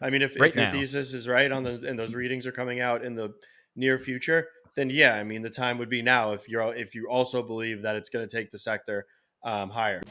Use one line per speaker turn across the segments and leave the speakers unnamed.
I mean, if your thesis is right and those readings are coming out in the near future, then yeah, I mean, the time would be now if you also believe that it's going to take the sector higher.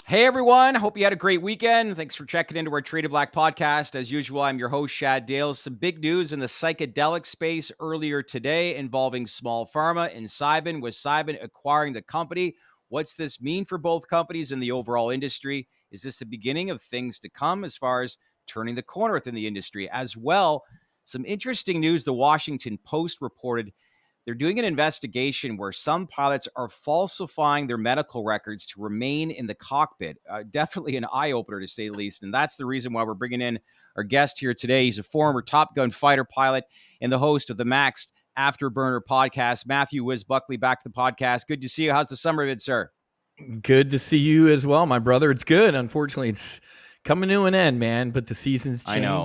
Hey everyone, hope you had a great weekend. Thanks for checking into our Traded Black podcast. As usual, I'm your host, Shad Dales. Some big news in the psychedelic space earlier today involving Small Pharma and Cybin, with Cybin acquiring the company. What's this mean for both companies and the overall industry? Is this the beginning of things to come as far as turning the corner within the industry? As well, some interesting news the Washington Post reported. They're doing an investigation where some pilots are falsifying their medical records to remain in the cockpit. Definitely an eye-opener, to say the least. And that's the reason why we're bringing in our guest here today. He's a former Top Gun fighter pilot and the host of the Max Afterburner Podcast. Matthew, Whiz, Buckley, back to the podcast. Good to see you. How's the summer been, sir?
Good to see you as well, my brother. It's good. Unfortunately, it's coming to an end, man, but the season's changed.
I know.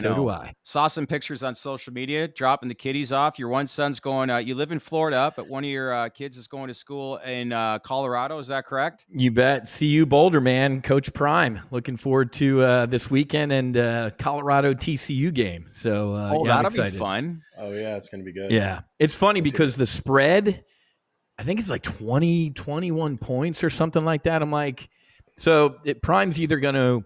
So do I.
Saw some pictures on social media, dropping the kiddies off. Your one son's going, you live in Florida, but one of your kids is going to school in Colorado. Is that correct?
You bet. See you, Boulder, man. Coach Prime. Looking forward to this weekend and Colorado TCU game. So
that'll be fun.
Oh, yeah, it's going to be good.
Yeah. It's funny because the spread, I think it's like 20, 21 points or something like that. I'm like, so Prime's either going to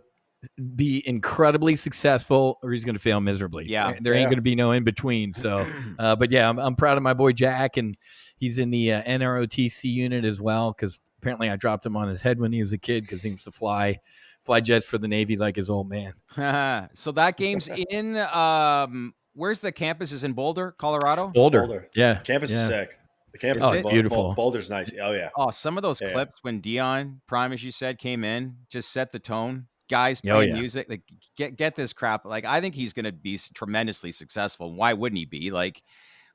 be incredibly successful or he's going to fail miserably.
Yeah.
There ain't going to be no in between. So, but yeah, I'm proud of my boy Jack, and he's in the NROTC unit as well, because apparently I dropped him on his head when he was a kid because he used to fly jets for the Navy like his old man.
So that game's in, where's the campus? Is in Boulder, Colorado?
Boulder. Yeah.
Campus is sick. The campus is
beautiful.
Boulder's nice. Oh, yeah.
Oh, some of those clips when Dion Prime, as you said, came in, just set the tone. Guys playing music, like get this crap. Like, I think he's going to be tremendously successful. Why wouldn't he be? Like,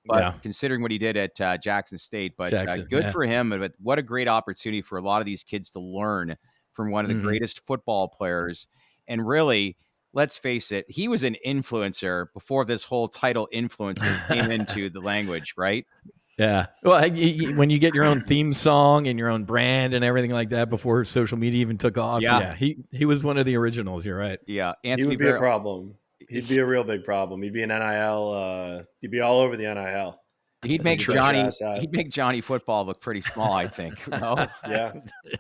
but considering what he did at Jackson State, but good for him. But what a great opportunity for a lot of these kids to learn from one of the greatest football players. And really, let's face it, he was an influencer before this whole title influencer came into the language, right?
Yeah. Well, when you get your own theme song and your own brand and everything like that before social media even took off, he was one of the originals. You're right.
Yeah.
Anthony, he would be a problem. He'd be a real big problem. He'd be an NIL. He'd be all over the NIL.
He'd make Johnny football look pretty small, I think. No?
Yeah,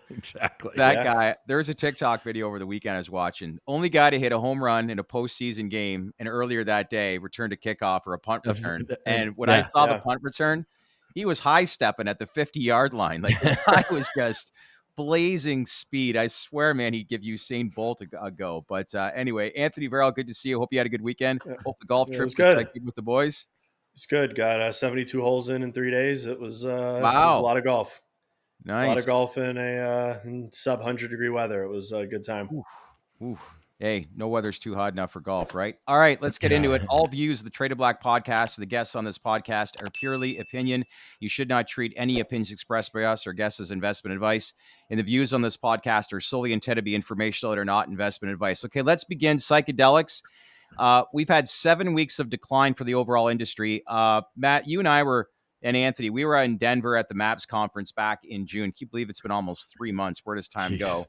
exactly.
That guy, there's a TikTok video over the weekend I was watching. Only guy to hit a home run in a postseason game, and earlier that day returned a kickoff or a punt return. And when I saw the punt return, he was high stepping at the 50-yard line. Like, the guy was just blazing speed. I swear, man, he'd give Usain Bolt a go. But anyway, Anthony Verrill, good to see you. Hope you had a good weekend. Hope the golf trip was good with the boys.
It's good. Got 72 holes in 3 days. It was, it was a lot of golf.
Nice.
A lot of golf in sub 100-degree weather. It was a good time.
Ooh. Hey, no weather's too hot enough for golf, right? All right, let's get into it. All views of the Traded Black podcast and the guests on this podcast are purely opinion. You should not treat any opinions expressed by us or guests as investment advice. And the views on this podcast are solely intended to be informational and are not investment advice. Okay, let's begin. Psychedelics. We've had 7 weeks of decline for the overall industry. Matt, you and I and Anthony, we were in Denver at the MAPS conference back in June. Can you believe it's been almost 3 months? Where does time go?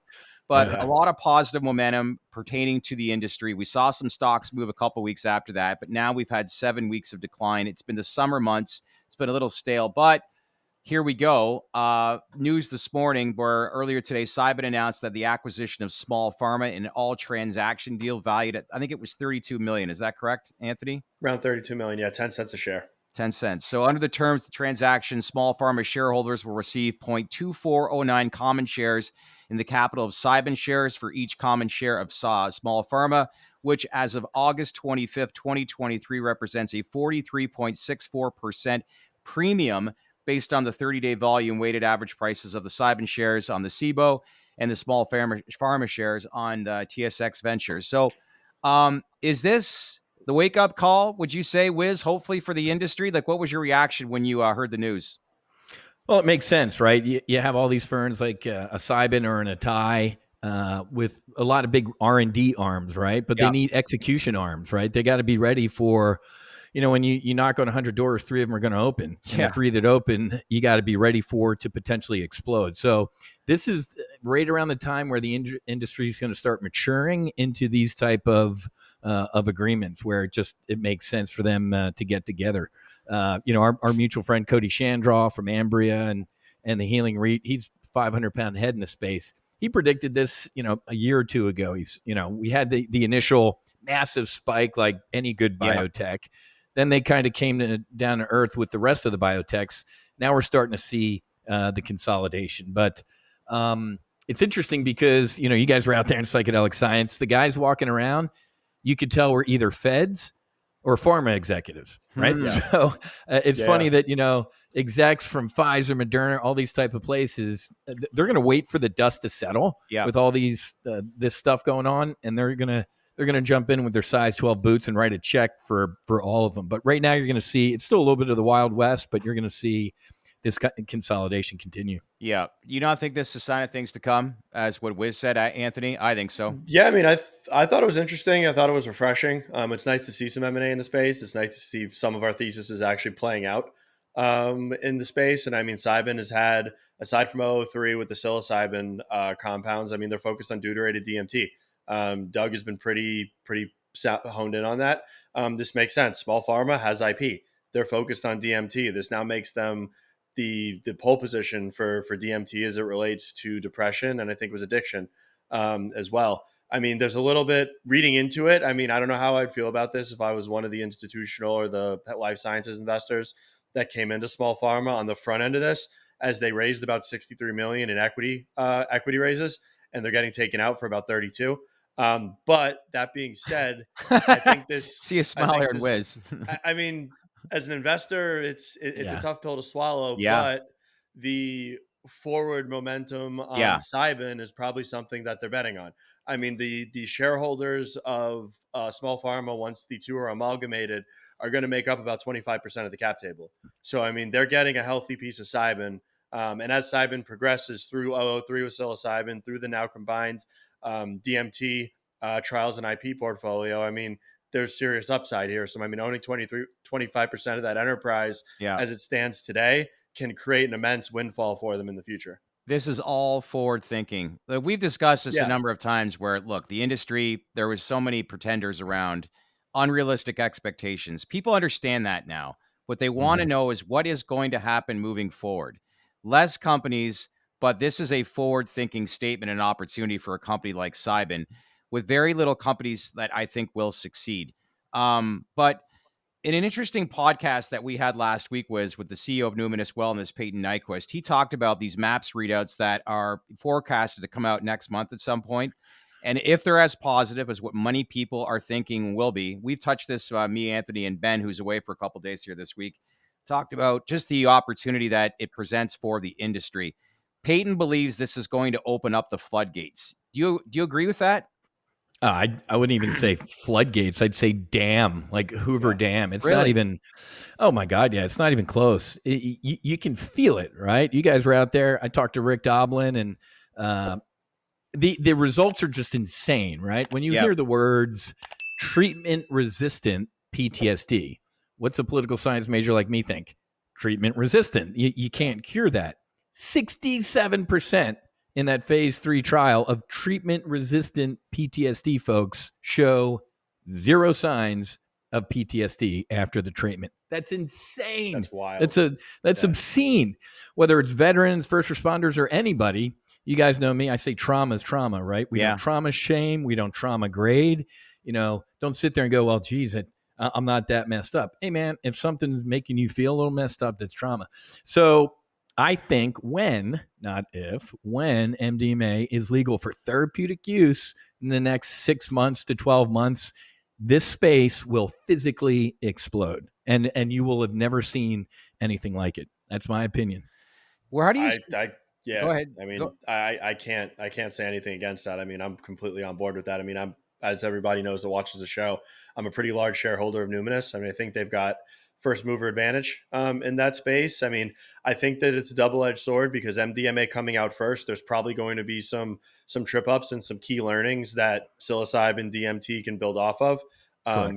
But a lot of positive momentum pertaining to the industry. We saw some stocks move a couple weeks after that, but now we've had 7 weeks of decline. It's been the summer months. It's been a little stale, but here we go. News this morning where earlier today, Cybin announced that the acquisition of Small Pharma in an all-transaction deal valued at, I think it was $32 million. Is that correct, Anthony?
Around $32 million, yeah, 10 cents a share.
10 cents. So under the terms of the transaction, Small Pharma shareholders will receive 0.2409 common shares in the capital of Cybin Shares for each common share of Small Pharma, which as of August 25th, 2023, represents a 43.64% premium based on the 30-day volume weighted average prices of the Cybin shares on the Cboe and the Small Pharma shares on the TSX Venture. So is this the wake-up call, would you say, Whiz, hopefully for the industry? Like, what was your reaction when you heard the news?
Well, it makes sense, right? You have all these firms like a Cybin or an Atai with a lot of big R&D arms, right? But they need execution arms, right? They got to be ready for, when you knock on 100 doors, 3 of them are going to open, and
Yeah.
the 3 that open, you got to be ready for to potentially explode. So this is right around the time where the industry is going to start maturing into these type of agreements where it makes sense for them to get together. Our mutual friend Cody Shandraw from Ambria and the Healing REIT, he's 500-pound head in the space. He predicted this, a year or two ago. We had the initial massive spike like any good biotech. Then they kind of came down to earth with the rest of the biotechs. Now we're starting to see the consolidation. But it's interesting because, you guys were out there in psychedelic science. The guys walking around, you could tell were either feds or pharma executives, right? So it's funny that, execs from Pfizer, Moderna, all these type of places, they're going to wait for the dust to settle with all these this stuff going on, and they're going to jump in with their size 12 boots and write a check for all of them. But right now you're going to see it's still a little bit of the Wild West, but you're going to see this consolidation continue.
Yeah. You don't think this is a sign of things to come, as what Whiz said, Anthony? I think so.
Yeah, I mean, I thought it was interesting. I thought it was refreshing. It's nice to see some M&A in the space. It's nice to see some of our theses actually playing out in the space. And I mean, Cybin has had, aside from 003 with the psilocybin compounds, I mean, they're focused on deuterated DMT. Doug has been pretty honed in on that. This makes sense. Small Pharma has IP. They're focused on DMT. This now makes them the pole position for DMT as it relates to depression, and I think it was addiction as well. I mean, there's a little bit reading into it. I mean, I don't know how I'd feel about this if I was one of the institutional or the life sciences investors that came into Small Pharma on the front end of this, as they raised about 63 million in equity raises, and they're getting taken out for about 32. But that being said, I think this
see a smile here, Whiz.
I mean, as an investor, it's a tough pill to swallow, but the forward momentum on Cybin is probably something that they're betting on. I mean, the shareholders of Small Pharma, once the two are amalgamated, are going to make up about 25% of the cap table. So, I mean, they're getting a healthy piece of Cybin. And as Cybin progresses through 003 with psilocybin, through the now combined DMT trials and IP portfolio, I mean, there's serious upside here. So, I mean, owning 25% of that enterprise as it stands today can create an immense windfall for them in the future.
This is all forward thinking. We've discussed this a number of times where, look, the industry, there was so many pretenders around, unrealistic expectations. People understand that now. What they want to know is what is going to happen moving forward. Less companies, but this is a forward thinking statement and opportunity for a company like Cybin, with very little companies that I think will succeed. But in an interesting podcast that we had last week was with the CEO of Numinous Wellness, Peyton Nyquist. He talked about these MAPS readouts that are forecasted to come out next month at some point. And if they're as positive as what many people are thinking will be, we've touched this, me, Anthony, and Ben, who's away for a couple of days here this week, talked about just the opportunity that it presents for the industry. Peyton believes this is going to open up the floodgates. Do you agree with that?
I wouldn't even say floodgates. I'd say dam, like Hoover Dam. It's not even, oh my God. Yeah. It's not even close. You can feel it, right? You guys were out there. I talked to Rick Doblin, and the results are just insane, right? When you hear the words treatment resistant PTSD, what's a political science major like me think? Treatment resistant. You can't cure that. 67% in that phase 3 trial of treatment-resistant PTSD folks show 0 signs of PTSD after the treatment. That's insane.
That's wild.
That's obscene. Whether it's veterans, first responders, or anybody, you guys know me. I say trauma is trauma, right? We don't trauma shame. We don't trauma grade. Don't sit there and go, well, geez, I'm not that messed up. Hey, man, if something's making you feel a little messed up, that's trauma. So I think when MDMA is legal for therapeutic use in the next 6 months to 12 months, this space will physically explode, and you will have never seen anything like it. That's my opinion.
Where do you?
Go ahead. I mean, I can't say anything against that. I mean, I'm completely on board with that. I mean, as everybody knows that watches the show, I'm a pretty large shareholder of Numinous. I mean, I think they've got first mover advantage in that space. I mean, I think that it's a double-edged sword because MDMA coming out first, there's probably going to be some trip ups and some key learnings that psilocybin DMT can build off of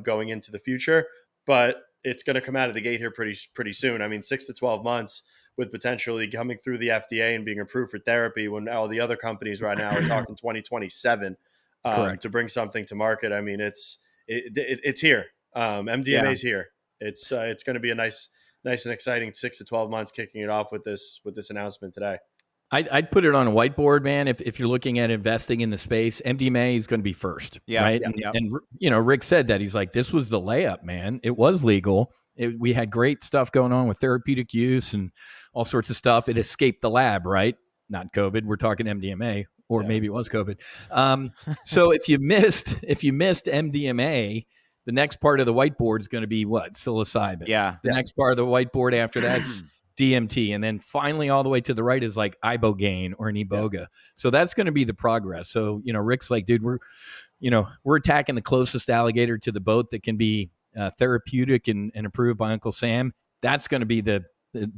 going into the future. But it's going to come out of the gate here pretty soon. I mean, 6 to 12 months with potentially coming through the FDA and being approved for therapy, when all the other companies right now are talking 2027 to bring something to market. I mean, it's here. MDMA is here. It's going to be a nice and exciting 6 to 12 months kicking it off with this announcement today.
I'd put it on a whiteboard, man. If you're looking at investing in the space, MDMA is going to be first, right?
Yeah.
And Rick said that. He's like, this was the layup, man. It was legal. We had great stuff going on with therapeutic use and all sorts of stuff. It escaped the lab, right? Not COVID. We're talking MDMA, or maybe it was COVID. So if you missed MDMA, the next part of the whiteboard is going to be what? Psilocybin. The next part of the whiteboard after that's DMT, and then finally all the way to the right is like ibogaine or an iboga. So that's going to be the progress. So Rick's like, dude, we're attacking the closest alligator to the boat that can be therapeutic and approved by Uncle Sam. That's going to be the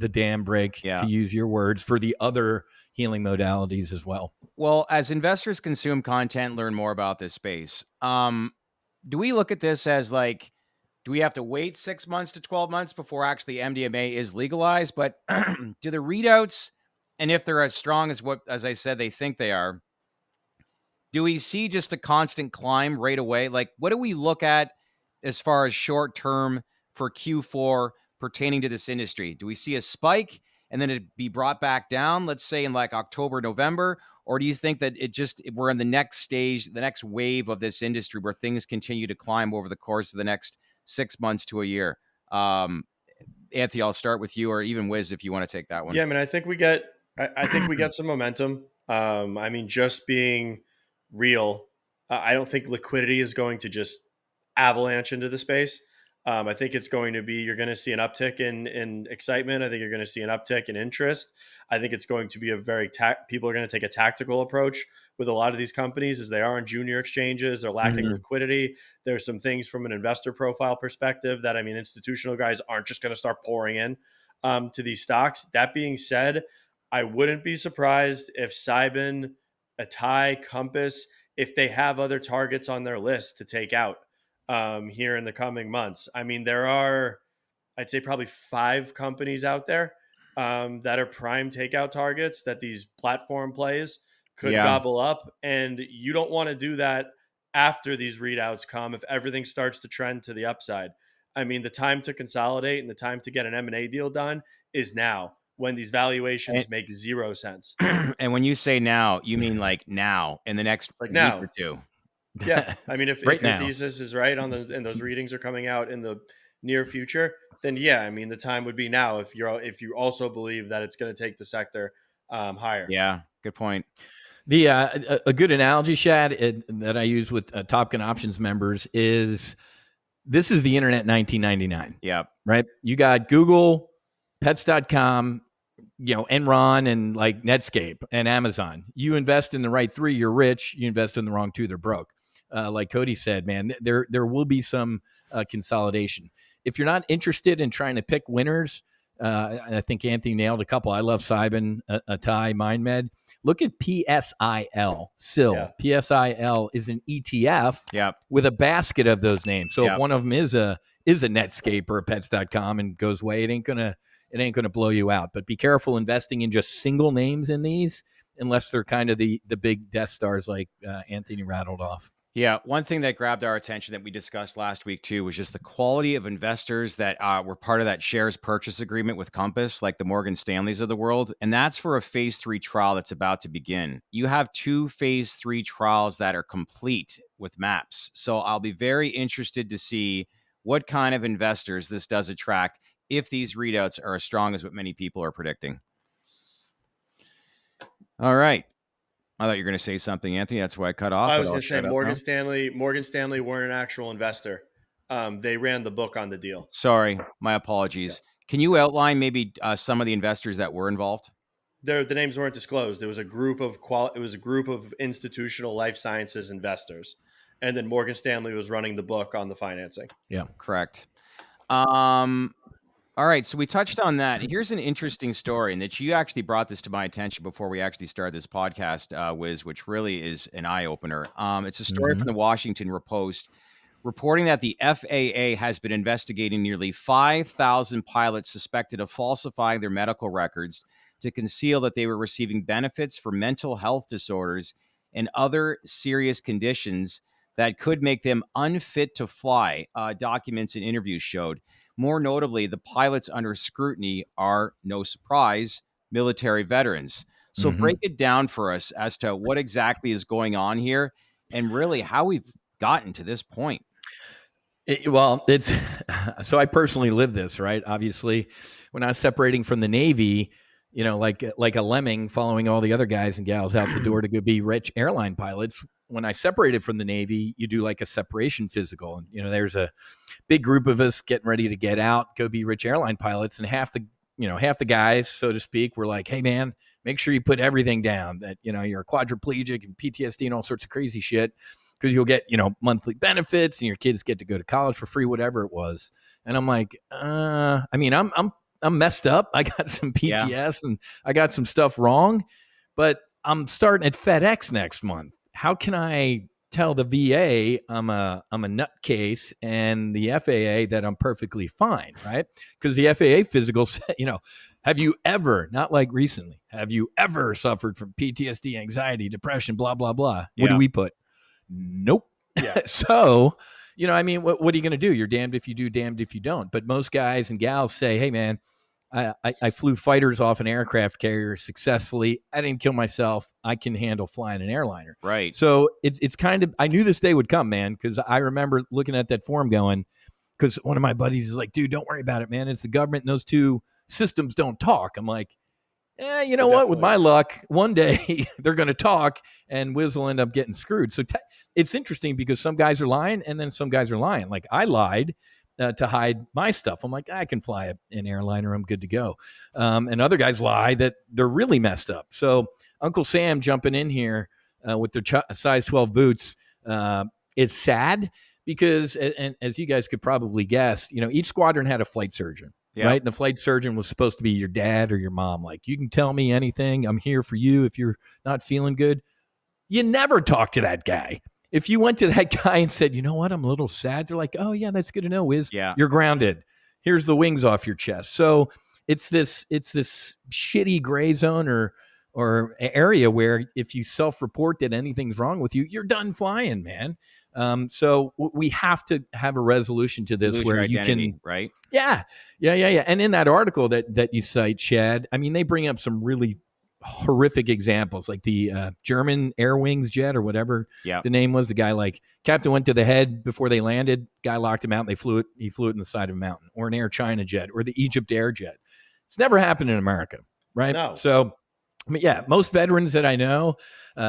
dam break, to use your words, for the other healing modalities as well.
Well, as investors consume content, learn more about this space, do we look at this as like, do we have to wait 6 months to 12 months before actually MDMA is legalized? But do the readouts, and if they're as strong as I said, they think they are, do we see just a constant climb right away? Like, what do we look at as far as short term for Q4 pertaining to this industry? Do we see a spike and then it be brought back down, let's say in like October, November? Or do you think that we're in the next stage, the next wave of this industry where things continue to climb over the course of the next 6 months to a year? Anthony, I'll start with you, or even Whiz, if you want to take that one.
Yeah, I mean, I think we get some momentum. I mean, just being real, I don't think liquidity is going to just avalanche into the space. I think it's going to be, you're going to see an uptick in excitement. I think you're going to see an uptick in interest. I think it's going to be people are going to take a tactical approach with a lot of these companies, as they are on junior exchanges. They're lacking liquidity. There's some things from an investor profile perspective that, I mean, institutional guys aren't just going to start pouring in to these stocks. That being said, I wouldn't be surprised if Cybin, Atai, Compass, if they have other targets on their list to take out here in the coming months. I mean, there are, I'd say, probably 5 companies out there that are prime takeout targets that these platform plays could gobble up. And you don't want to do that after these readouts come, if everything starts to trend to the upside. I mean, the time to consolidate and the time to get an M&A deal done is now, when these valuations make zero sense.
And when you say now, you mean like now, in the next week or two.
Yeah, I mean, if your thesis is right and those readings are coming out in the near future, then I mean, the time would be now. If you also believe that it's going to take the sector higher.
Yeah, good point.
The a good analogy, Shad, that I use with Top Gun Options members is, this is the internet in 1999.
Yeah,
right. You got Google, Pets.com, Enron, and like Netscape and Amazon. You invest in the right 3, you're rich. You invest in the wrong 2, they're broke. Like Cody said, man, there will be some consolidation. If you're not interested in trying to pick winners, I think Anthony nailed a couple. I love Cybin, Atai, MindMed. Look at PSIL, SIL. Yeah. PSIL is an ETF with a basket of those names. So if one of them is a Netscape or a Pets.com and goes away, it ain't gonna blow you out. But be careful investing in just single names in these, unless they're kind of the big Death Stars like Anthony rattled off.
Yeah, one thing that grabbed our attention that we discussed last week too was just the quality of investors that were part of that shares purchase agreement with Compass, like the Morgan Stanleys of the world. And that's for a phase 3 trial that's about to begin. You have 2 phase 3 trials that are complete with MAPS. So I'll be very interested to see what kind of investors this does attract if these readouts are as strong as what many people are predicting. All right. I thought you were going to say something, Anthony. That's why I cut off.
I was going to say Morgan Stanley weren't an actual investor. They ran the book on the deal.
Sorry, my apologies. Can you outline maybe some of the investors that were involved?
The names weren't disclosed. It was a group of institutional life sciences investors, and then Morgan Stanley was running the book on the financing.
Yeah,
correct. All right, so we touched on that. Here's an interesting story, and that you actually brought this to my attention before we actually started this podcast, Whiz, which really is an eye-opener. It's a story from the Washington Post reporting that the FAA has been investigating nearly 5,000 pilots suspected of falsifying their medical records to conceal that they were receiving benefits for mental health disorders and other serious conditions that could make them unfit to fly, documents and interviews showed. More notably, the pilots under scrutiny are, no surprise, military veterans. So break it down for us as to what exactly is going on here and really how we've gotten to this point.
It's so I personally live this, right? Obviously, when I was separating from the Navy, like a lemming following all the other guys and gals out the door to go be rich airline pilots. When I separated from the Navy, you do like a separation physical, and there's a big group of us getting ready to get out, go be rich airline pilots, and half the guys, so to speak, were like, "Hey, man, make sure you put everything down that you're a quadriplegic and PTSD and all sorts of crazy shit." Because you'll get, monthly benefits and your kids get to go to college for free, whatever it was. And I'm like, I'm messed up. I got some PTS and I got some stuff wrong, but I'm starting at FedEx next month. How can I tell the VA I'm a nutcase and the FAA that I'm perfectly fine, right? Because the FAA physical said, have you ever, not like recently, have you ever suffered from PTSD, anxiety, depression, blah, blah, blah? What do we put? Nope. Yeah. So, what are you going to do? You're damned if you do, damned if you don't. But most guys and gals say, hey, man, I flew fighters off an aircraft carrier successfully. I didn't kill myself. I can handle flying an airliner.
Right.
So it's kind of, I knew this day would come, man, because I remember looking at that form going, because one of my buddies is like, dude, don't worry about it, man. It's the government and those two systems don't talk. I'm like, you know what? With my luck, one day they're going to talk and Whiz will end up getting screwed. So it's interesting because some guys are lying and then some guys are lying. Like I lied to hide my stuff. I'm like, I can fly an airliner. I'm good to go. And other guys lie that they're really messed up. So Uncle Sam jumping in here with their size 12 boots, it's sad because, and as you guys could probably guess, each squadron had a flight surgeon. Yeah. Right. And the flight surgeon was supposed to be your dad or your mom. Like, you can tell me anything. I'm here for you. If you're not feeling good, you never talk to that guy. If you went to that guy and said, you know what, I'm a little sad. They're like, oh yeah, that's good to know, Whiz.
Yeah.
You're grounded. Here's the wings off your chest. So it's this shitty gray zone or area where if you self-report that anything's wrong with you, you're done flying, man. So we have to have a resolution to this where you can,
right?
Yeah. And in that article that you cite, Chad, I mean, they bring up some really horrific examples, like the German Air Wings jet or whatever the name was. The guy, like, captain went to the head before they landed. Guy locked him out. And he flew it in the side of a mountain. Or an Air China jet or the Egypt Air jet. It's never happened in America, right?
No.
So, I mean, yeah, most veterans that I know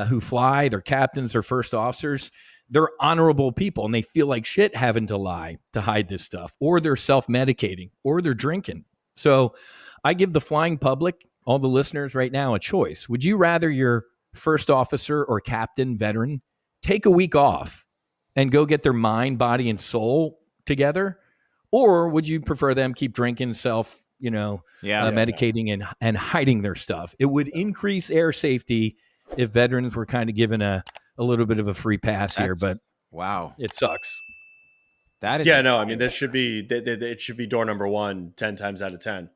who fly, they're captains, they're first officers. They're honorable people and they feel like shit having to lie to hide this stuff, or they're self-medicating, or they're drinking. So I give the flying public, all the listeners right now, a choice. Would you rather your first officer or captain veteran take a week off and go get their mind, body, and soul together? Or would you prefer them keep drinking, medicating and hiding their stuff? It would increase air safety if veterans were kind of given a little bit of a free pass here, but
wow,
it sucks.
That is,
I mean, this should be, it should be door number 1, 10 times out of 10.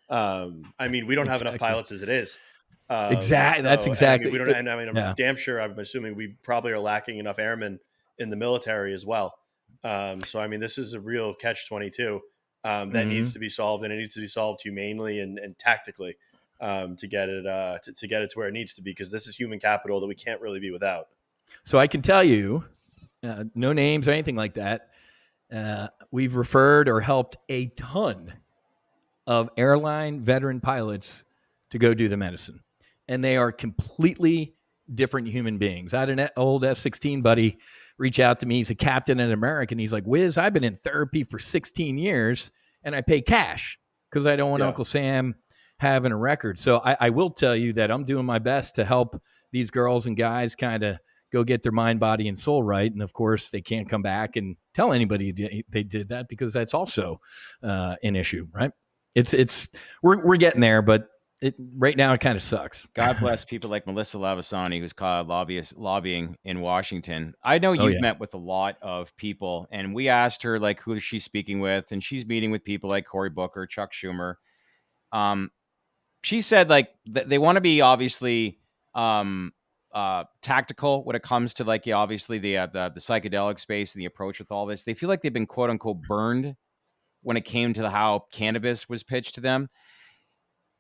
I mean, we don't have enough pilots as it is.
Exactly. That's exactly.
We don't, and I mean, I'm damn sure, I'm assuming we probably are lacking enough airmen in the military as well. So, I mean, this is a real catch-22 that needs to be solved, and it needs to be solved humanely and tactically to get it to where it needs to be, because this is human capital that we can't really be without.
So I can tell you, no names or anything like that. We've referred or helped a ton of airline veteran pilots to go do the medicine. And they are completely different human beings. I had an old F-16 buddy reach out to me. He's a captain in American. He's like, Whiz, I've been in therapy for 16 years and I pay cash because I don't want Uncle Sam having a record. So I will tell you that I'm doing my best to help these girls and guys kind of go get their mind, body, and soul right. And of course, they can't come back and tell anybody they did that, because that's also an issue, right? We're getting there, but right now it kind of sucks.
God bless people like Melissa Lavisani, who's called lobbying in Washington. I know
Oh,
you've
yeah.
met with a lot of people, and we asked her like who she's speaking with, and she's meeting with people like Cory Booker, Chuck Schumer. She said like they want to be obviously tactical when it comes to like obviously the psychedelic space and the approach with all this. They feel like they've been quote unquote burned when it came to how cannabis was pitched to them.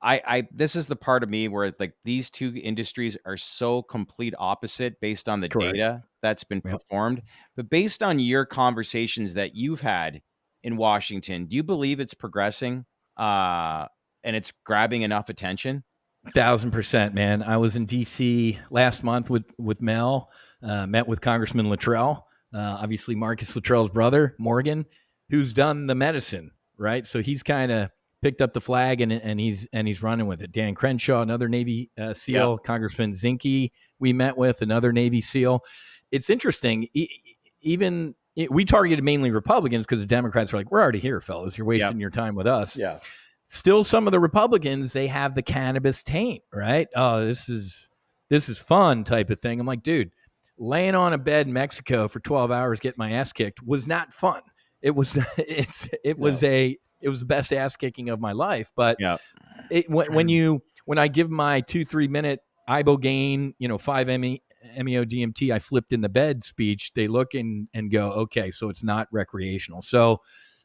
I this is the part of me where like these two industries are so complete opposite based on the
Correct.
data that's been
Yep.
performed. But based on your conversations that you've had in Washington, do you believe it's progressing and it's grabbing enough attention?
1,000%, man. I was in DC last month with Mel, met with Congressman Luttrell, obviously Marcus Luttrell's brother, Morgan, who's done the medicine, right? So he's kind of picked up the flag and he's running with it. Dan Crenshaw, another Navy SEAL,
Yep.
Congressman Zinke, we met with another Navy SEAL. It's interesting. We targeted mainly Republicans because the Democrats are like, we're already here, fellas. You're wasting your time with us.
Yeah.
Still, some of the Republicans, they have the cannabis taint, right? Oh, this is fun type of thing. I'm like, dude, laying on a bed in Mexico for 12 hours, getting my ass kicked was not fun. It was it was the best ass kicking of my life. But when I give my 2-3 minute ibogaine, 5 MEO DMT, I flipped in the bed speech, they look and go, okay, so it's not recreational. So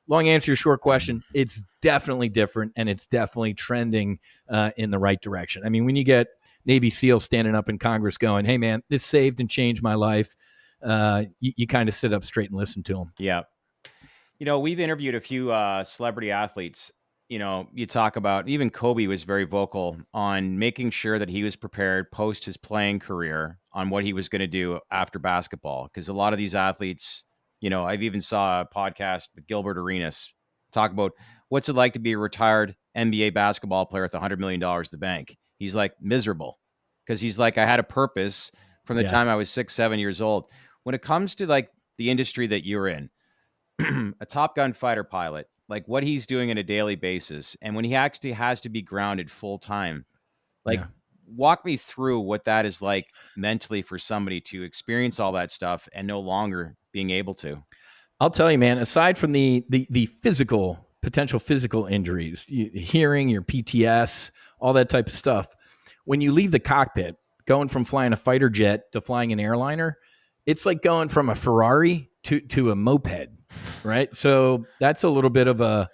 long answer to your short question, it's definitely different and it's definitely trending in the right direction. I mean, when you get Navy SEALs standing up in Congress going, hey, man, this saved and changed my life, you kind of sit up straight and listen to them.
Yeah. We've interviewed a few celebrity athletes. You talk about even Kobe was very vocal on making sure that he was prepared post his playing career on what he was going to do after basketball. Because a lot of these athletes, I've even saw a podcast with Gilbert Arenas talk about what's it like to be a retired NBA basketball player with $100 million in the bank. He's like miserable because he's like, I had a purpose from the time I was 6-7 years old. When it comes to like the industry that you're in, a Top Gun fighter pilot, like what he's doing on a daily basis, and when he actually has to be grounded full time, like walk me through what that is like mentally for somebody to experience all that stuff and no longer being able to.
I'll tell you, man, aside from the potential physical injuries, hearing, your PTS, all that type of stuff, when you leave the cockpit, going from flying a fighter jet to flying an airliner, it's like going from a Ferrari to a moped, right? So that's a little bit of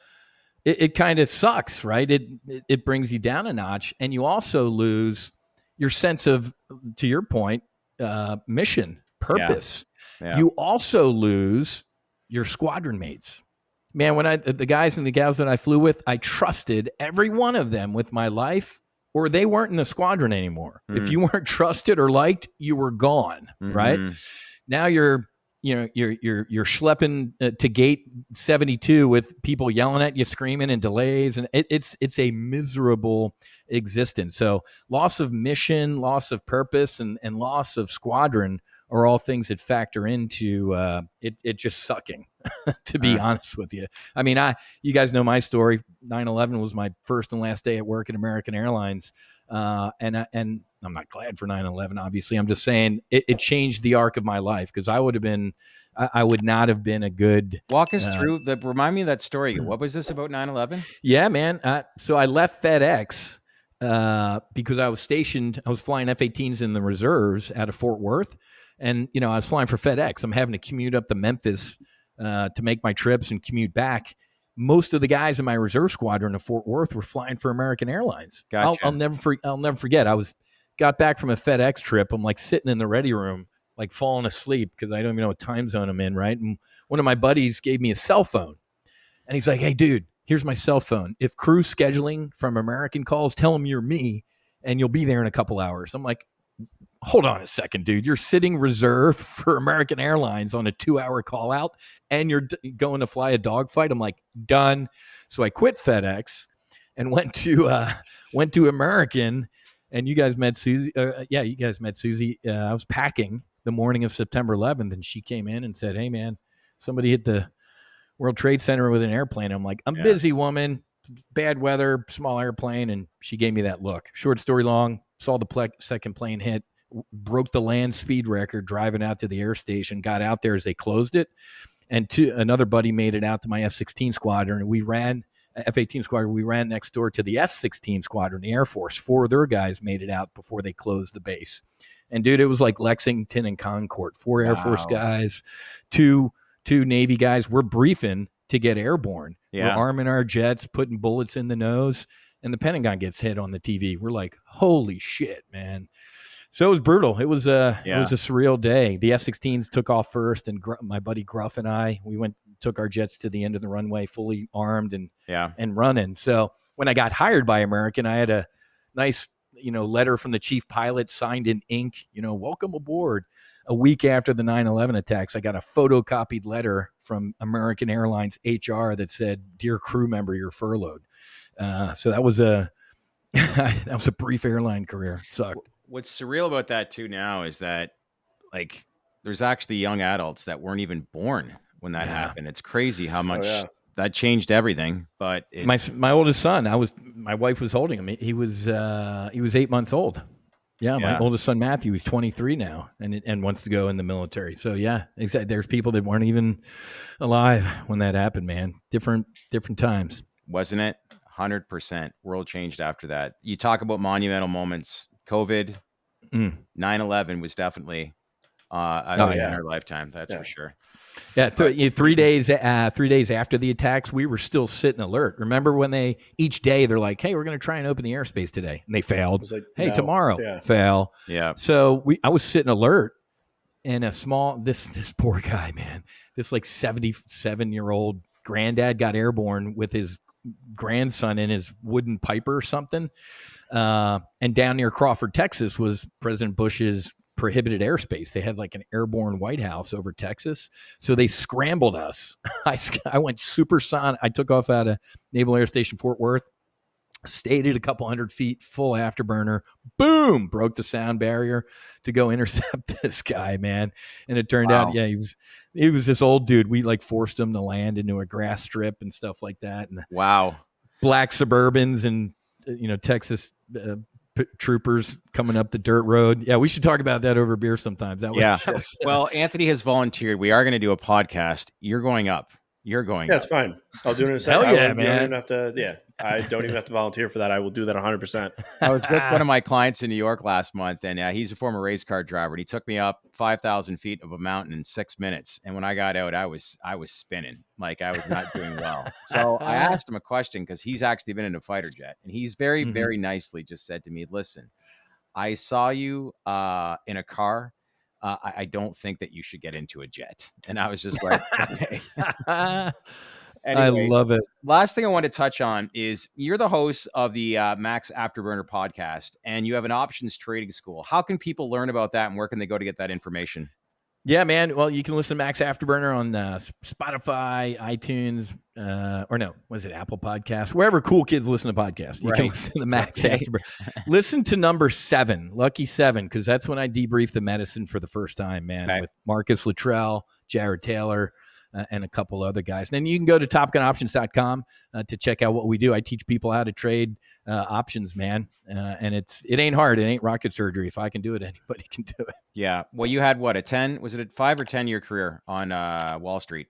it kind of sucks, right? It brings you down a notch, and you also lose your sense of, to your point, mission, purpose.
Yeah.
You also lose your squadron mates. Man, when the guys and the gals that I flew with, I trusted every one of them with my life, or they weren't in the squadron anymore. If you weren't trusted or liked, you were gone, right? Now you're schlepping to gate 72 with people yelling at you, screaming, and delays, and it's a miserable existence. So loss of mission, loss of purpose, and loss of squadron are all things that factor into it just sucking, to be honest with you. I mean, you guys know my story. 9/11 was my first and last day at work at American Airlines, and I'm not glad for 9/11. Obviously, I'm just saying it changed the arc of my life, because I would not have been a good.
Walk us through remind me of that story. What was this about 9/11?
Yeah, man. So I left FedEx because I was stationed. I was flying F-18s in the reserves out of Fort Worth. And, I was flying for FedEx. I'm having to commute up to Memphis to make my trips and commute back. Most of the guys in my reserve squadron of Fort Worth were flying for American Airlines.
Gotcha.
I'll never forget. Got back from a FedEx trip. I'm like sitting in the ready room, like falling asleep because I don't even know what time zone I'm in, right? And one of my buddies gave me a cell phone. And he's like, hey, dude, here's my cell phone. If crew scheduling from American calls, tell them you're me and you'll be there in a couple hours. I'm like, hold on a second, dude. You're sitting reserve for American Airlines on a 2-hour call out and you're going to fly a dogfight. I'm like, done. So I quit FedEx and went to American. And you guys met Susie. You guys met Susie. I was packing the morning of September 11th, and she came in and said, hey, man, somebody hit the World Trade Center with an airplane. I'm like, I'm busy, woman. bad weather, small airplane, and she gave me that look. Short story long, saw the second plane hit, broke the land speed record driving out to the air station, got out there as they closed it, and another buddy made it out to my F-16 squadron, and we ran F-18 squadron. We ran next door to the F-16 squadron, the Air Force. 4 of their guys made it out before they closed the base. And dude, it was like Lexington and Concord. 4 Air Force guys, two Navy guys. We're briefing to get airborne.
Yeah.
We're arming our jets, putting bullets in the nose, and the Pentagon gets hit on the TV. We're like, holy shit, man. So it was brutal. It was a surreal day. The F-16s took off first, and my buddy Gruff and I, we took our jets to the end of the runway, fully armed and running. So when I got hired by American, I had a nice, letter from the chief pilot signed in ink, welcome aboard. A week after the 9/11 attacks, I got a photocopied letter from American Airlines HR that said, "Dear crew member, you're furloughed." So that was a brief airline career. It sucked.
What's surreal about that too now is that like there's actually young adults that weren't even born when that happened. It's crazy how much that changed everything. But
my oldest son, my wife was holding him. He was 8 months old. Yeah, my oldest son Matthew, he's 23 now, and wants to go in the military. So yeah, exactly. There's people that weren't even alive when that happened, man. Different times,
wasn't it? 100%. World changed after that. You talk about monumental moments. COVID, 9/11 was definitely in our lifetime. That's for sure.
Yeah, 3 days after the attacks, we were still sitting alert. Remember when each day they're like, "Hey, we're going to try and open the airspace today," and they failed. It was like, "Hey, tomorrow, fail."
Yeah.
So I was sitting alert, and this poor guy, man, this like 77-year-old granddad got airborne with his grandson in his wooden Piper or something. And down near Crawford, Texas was President Bush's prohibited airspace. They had like an airborne White House over Texas. So they scrambled us. I went supersonic. I took off out of Naval Air Station Fort Worth, stayed at a couple 100 feet, full afterburner, boom, broke the sound barrier to go intercept this guy, man. And it turned out, he was this old dude. We like forced him to land into a grass strip and stuff like that. And black Suburbans and, Texas troopers coming up the dirt road. Yeah, we should talk about that over beer sometimes.
Well, Anthony has volunteered. We are going to do a podcast. You're going up.
It's fine. I'll do it in a second.
Hell yeah, man.
I don't even have to volunteer for that. I will do that 100%.
I was with one of my clients in New York last month, and he's a former race car driver. And he took me up 5,000 feet of a mountain in 6 minutes. And when I got out, I was spinning. Like I was not doing well. So I asked him a question because he's actually been in a fighter jet. And he's very, very nicely just said to me, "Listen, I saw you in a car. I don't think that you should get into a jet." And I was just like, okay. Anyway,
I love it.
Last thing I want to touch on is you're the host of the Max Afterburner podcast, and you have an options trading school. How can people learn about that, and where can they go to get that information?
Yeah, man. Well, you can listen to Max Afterburner on Spotify, iTunes, Apple Podcasts, wherever cool kids listen to podcasts. You can listen to Max Afterburner. Listen to number 7, Lucky 7, because that's when I debriefed the medicine for the first time, man, with Marcus Luttrell, Jared Taylor, and a couple other guys. Then you can go to topgunoptions.com to check out what we do. I teach people how to trade options, man. And it ain't hard. It ain't rocket surgery. If I can do it, anybody can do it.
Yeah. Well, you had was it a 5 or 10 year career on Wall Street?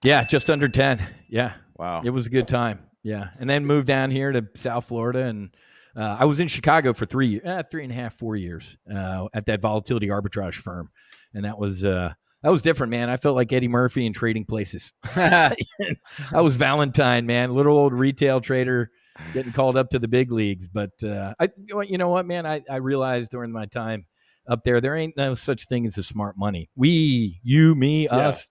Yeah, just under 10. Yeah.
Wow.
It was a good time. Yeah. And then moved down here to South Florida. And I was in Chicago for 3.5, 4 years at that volatility arbitrage firm. And that was different, man. I felt like Eddie Murphy in trading places. I was Valentine, man, little old retail trader getting called up to the big leagues. But you know what, man? I realized during my time up there ain't no such thing as a smart money. We, you, me, us.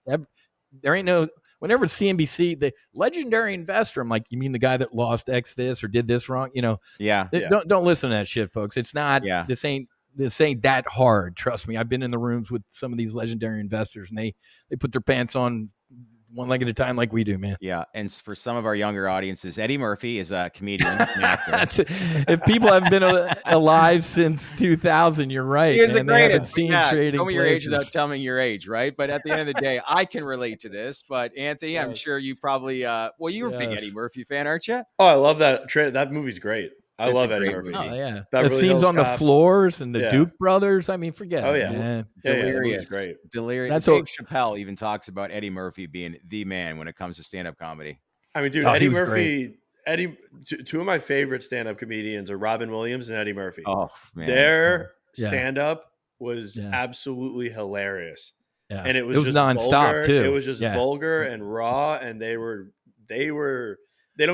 There ain't no. Whenever CNBC, the legendary investor, I'm like, you mean the guy that lost X this or did this wrong? Don't listen to that shit, folks. It's not. Yeah. This ain't that hard. Trust me. I've been in the rooms with some of these legendary investors, and they put their pants on one leg at a time like we do, man.
Yeah, and for some of our younger audiences, Eddie Murphy is a comedian. An actor.
If people haven't been alive since 2000, you're right.
He is
man.
the
They haven't
greatest.
seen
Yeah,
Trading
tell me your age
Places.
without telling me your age, right? But at the end of the day, I can relate to this. But Anthony, I'm
Yes.
sure you probably, well, you're a big
Yes.
Eddie Murphy fan, aren't you?
Oh, I love that. That movie's great. I
It's
love
a
Eddie
great
Murphy.
movie.
Oh yeah,
Beverly
the scenes
Hills
on the
Cop.
floors and the
Yeah.
Duke brothers. I mean, forget
Oh,
it,
yeah.
man.
Yeah, that
Delirious.
movie's great.
Delirious.
That's
Dave
what-
Chappelle even talks about Eddie Murphy being the man when it comes to stand-up comedy.
I mean, dude,
Oh, he
Eddie
was
Murphy. Two of my favorite stand-up comedians are Robin Williams and Eddie Murphy.
Oh man,
Their
Yeah.
stand-up was
Yeah.
absolutely hilarious.
Yeah.
And it was just
nonstop
vulgar.
too.
It was just
Yeah.
vulgar and raw, and they don't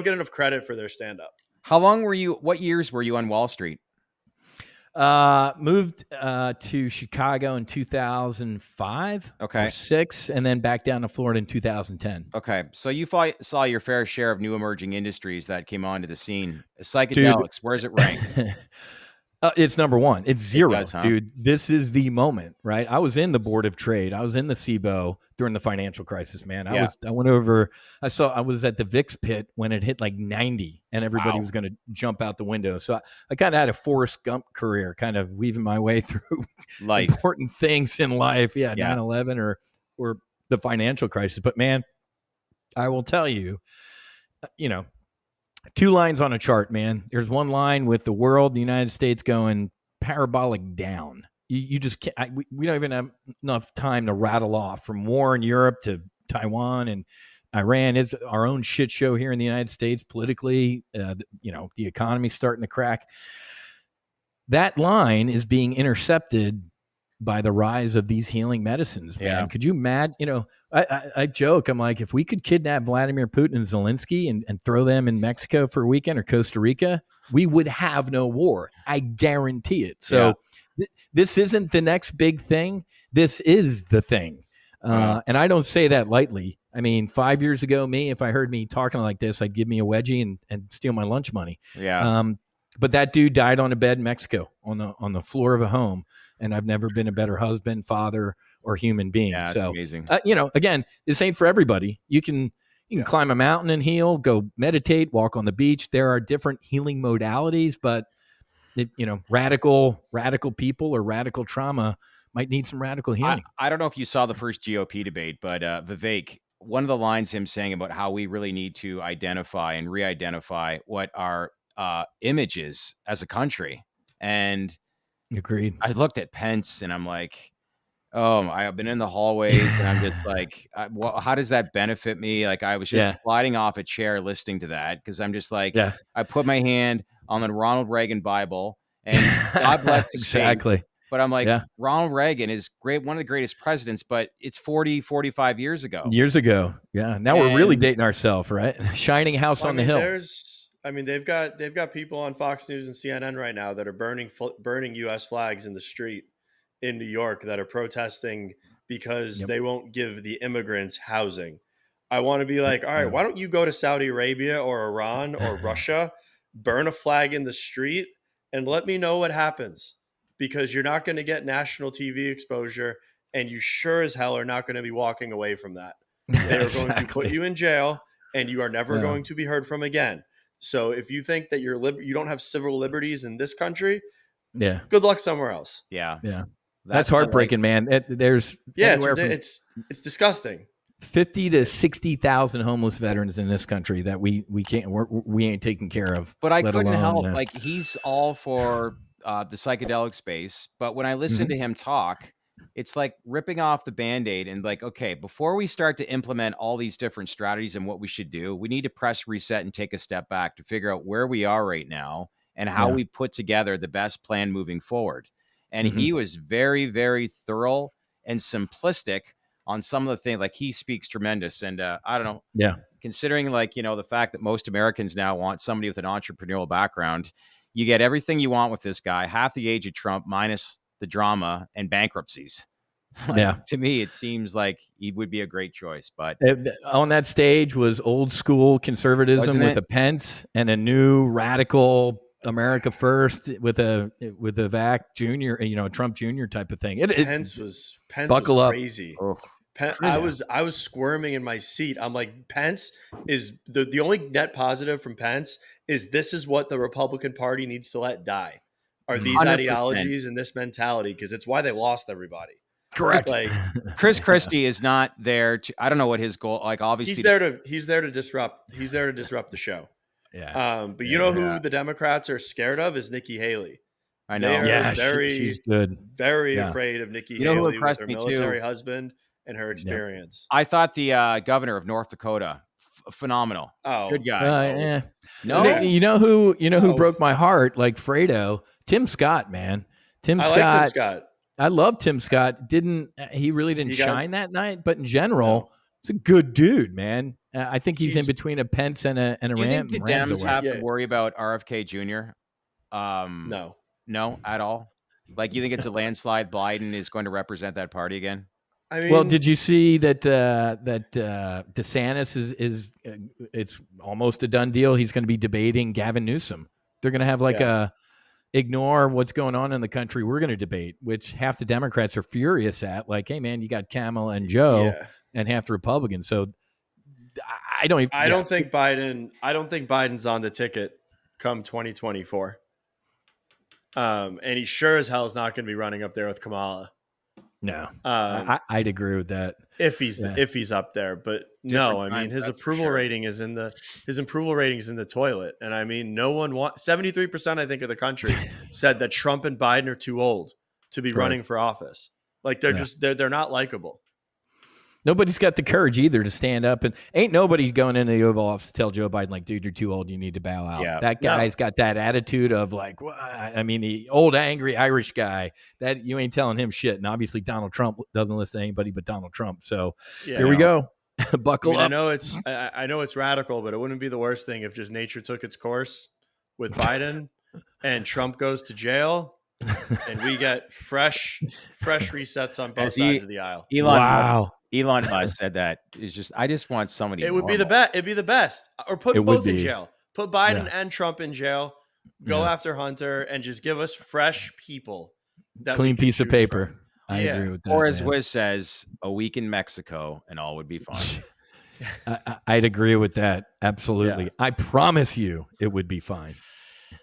get enough credit for their stand-up.
how long were you? What years were you on Wall Street?
Moved to Chicago in 2005
Okay.
or 6, and then back down to Florida in 2010.
Okay, so you saw your fair share of new emerging industries that came onto the scene. Psychedelics, where's it rank?
It's number one. It's zero,
does, huh?
dude. This is the moment, right? I was in the board of trade. I was in the Cboe during the financial crisis, man. I went over. I was at the VIX pit when it hit like 90, and everybody
Wow.
was going to jump out the window. So I kind of had a Forrest Gump career, kind of weaving my way through
Life.
important things in life. Yeah,
Yeah.
9/11 or the financial crisis. But man, I will tell you, two lines on a chart, man. There's one line with the world, the United States going parabolic down. You just can't. We don't even have enough time to rattle off from war in Europe to Taiwan and Iran. Is our own shit show here in the United States politically. The economy's starting to crack. That line is being intercepted by the rise of these healing medicines, man.
Yeah.
Could you imagine? I joke. I'm like, if we could kidnap Vladimir Putin and Zelensky and throw them in Mexico for a weekend or Costa Rica, we would have no war. I guarantee it. So this isn't the next big thing. This is the thing. And I don't say that lightly. I mean, 5 years ago, if I heard me talking like this, I'd give me a wedgie and steal my lunch money.
Yeah.
But that dude died on a bed in Mexico on the floor of a home. And I've never been a better husband, father, or human being.
Yeah, it's
so
amazing.
Again, this ain't for everybody. You can climb a mountain and heal, go meditate, walk on the beach. There are different healing modalities, but radical people or radical trauma might need some radical healing.
I don't know if you saw the first GOP debate, but Vivek, one of the lines him saying about how we really need to identify and re-identify what our image is as a country. And
Agreed.
I looked at Pence and I'm like, I've been in the hallways and I'm just like, how does that benefit me? Like I was just sliding off a chair listening to that because I'm just like, I put my hand on the Ronald Reagan Bible and God bless his
exactly.
faith. But I'm like, Ronald Reagan is great, one of the greatest presidents, but it's 45 years ago.
Yeah. Now we're really dating ourselves, right? Shining house on the hill.
They've got people on Fox News and CNN right now that are burning U.S. flags in the street in New York that are protesting because they won't give the immigrants housing. I want to be like, all right, why don't you go to Saudi Arabia or Iran or Russia, burn a flag in the street, and let me know what happens? Because you're not going to get national TV exposure, and you sure as hell are not going to be walking away from that. They're going to put you in jail, and you are never going to be heard from again. So if you think that you don't have civil liberties in this country, good luck somewhere else.
Yeah.
That's heartbreaking, man. There's
it's disgusting.
50 to 60,000 homeless veterans in this country that we ain't taking care of.
But I couldn't help. Like he's all for the psychedelic space, but when I listen to him talk, it's like ripping off the Band-Aid and like, okay, before we start to implement all these different strategies and what we should do, we need to press reset and take a step back to figure out where we are right now and how we put together the best plan moving forward. And he was very, very thorough and simplistic on some of the things. Like he speaks tremendous. And I don't know.
Yeah.
Considering the fact that most Americans now want somebody with an entrepreneurial background, you get everything you want with this guy, half the age of Trump minus the drama and bankruptcies. To me, it seems like he would be a great choice. But
on that stage was old school conservatism with a Pence and a new radical America first with a Vac Jr., Trump Jr. type of thing.
Pence was
buckle up.
crazy. I was squirming in my seat. I'm like, Pence is the only net positive from Pence is this is what the Republican Party needs to let die, are these
100%.
ideologies and this mentality, because it's why they lost everybody.
Correct.
Like
Chris Christie is not there to, I don't know what his goal, like obviously
he's there to disrupt the show.
Yeah.
But you know who the Democrats are scared of is Nikki Haley.
I know.
They are
she's good.
very afraid of Nikki
You know who
Haley with
impressed
her
me
military
too?
husband and her experience.
I thought the governor of North Dakota, phenomenal.
Oh,
Good guy.
No, you know who broke my heart? Like Fredo, Tim Scott, man.
I like Tim Scott.
I love Tim Scott. He really didn't shine that night, but in general, it's a good dude, man. I think he's in between a Pence and a
Do you think the Dems have to worry about RFK Jr.? No, at all. Like, you think it's a landslide? Biden is going to represent that party again?
I mean, well, did you see that DeSantis is it's almost a done deal? He's going to be debating Gavin Newsom. They're going to have a ignore what's going on in the country. We're going to debate, which half the Democrats are furious at. Like, hey, man, you got Kamala and Joe, and half the Republicans. So I don't think
Biden's on the ticket come 2024. And he sure as hell is not going to be running up there with Kamala.
No, I'd agree with that
if he's up there, but no, I mean his approval rating is in the toilet, and I mean 73%, I think, of the country said that Trump and Biden are too old to be running for office. Like they're not likable.
Nobody's got the courage either to stand up, and ain't nobody going into the Oval Office to tell Joe Biden, like, dude, you're too old. You need to bow out. Yeah. That guy's got that attitude of like, well, I mean, the old angry Irish guy that you ain't telling him shit. And obviously Donald Trump doesn't listen to anybody but Donald Trump. So here we go. Buckle up.
I know it's radical, but it wouldn't be the worst thing if just nature took its course with Biden and Trump goes to jail. And we get fresh resets on both sides of the aisle.
Elon Musk said that. It's just, I just want somebody.
It'd be the best. Or put both in jail. Put Biden and Trump in jail. Go after Hunter and just give us fresh people.
Clean piece of paper. I agree with that.
Or as Whiz says, a week in Mexico and all would be fine.
I'd agree with that. Absolutely. Yeah. I promise you it would be fine.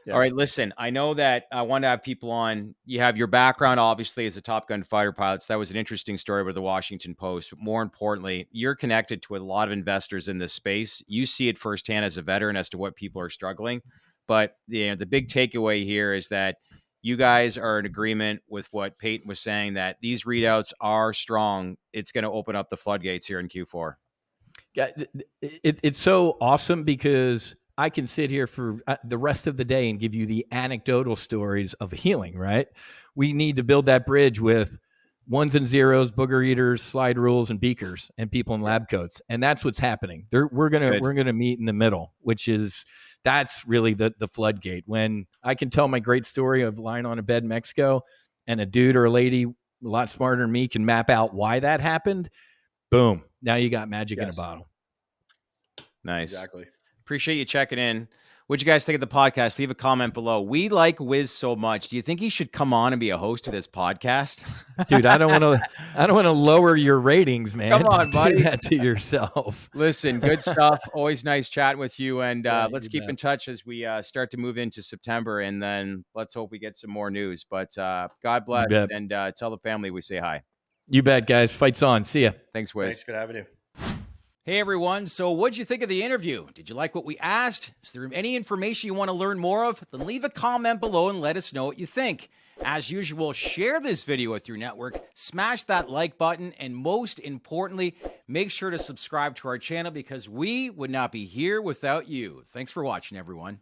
Yeah. All right, listen, I know that I want to have people on. You have your background, obviously, as a Top Gun fighter pilot. So that was an interesting story with the Washington Post. But more importantly, you're connected to a lot of investors in this space. You see it firsthand as a veteran as to what people are struggling. But the big takeaway here is that you guys are in agreement with what Peyton was saying, that these readouts are strong. It's going to open up the floodgates here in Q4.
Yeah, it's so awesome because I can sit here for the rest of the day and give you the anecdotal stories of healing, right? We need to build that bridge with ones and zeros, booger eaters, slide rules, and beakers, and people in lab coats. And that's what's happening. We're gonna meet in the middle, that's really the floodgate. When I can tell my great story of lying on a bed in Mexico and a dude or a lady a lot smarter than me can map out why that happened, boom. Now you got magic in a bottle.
Nice.
Exactly.
Appreciate you checking in. What'd you guys think of the podcast? Leave a comment below. We like Whiz so much. Do you think he should come on and be a host of this podcast?
Dude, I don't want to lower your ratings, man.
Come on, buddy.
Do that to yourself.
Listen, good stuff. Always nice chatting with you. And let's keep in touch as we start to move into September. And then let's hope we get some more news. But God bless. And tell the family we say hi.
You bet, guys. Fight's on. See ya.
Thanks, Whiz.
Thanks. Good having you.
Hey, everyone. So what'd you think of the interview? Did you like what we asked? Is there any information you want to learn more of? Then leave a comment below and let us know what you think. As usual, share this video with your network, smash that like button, and most importantly, make sure to subscribe to our channel because we would not be here without you. Thanks for watching, everyone.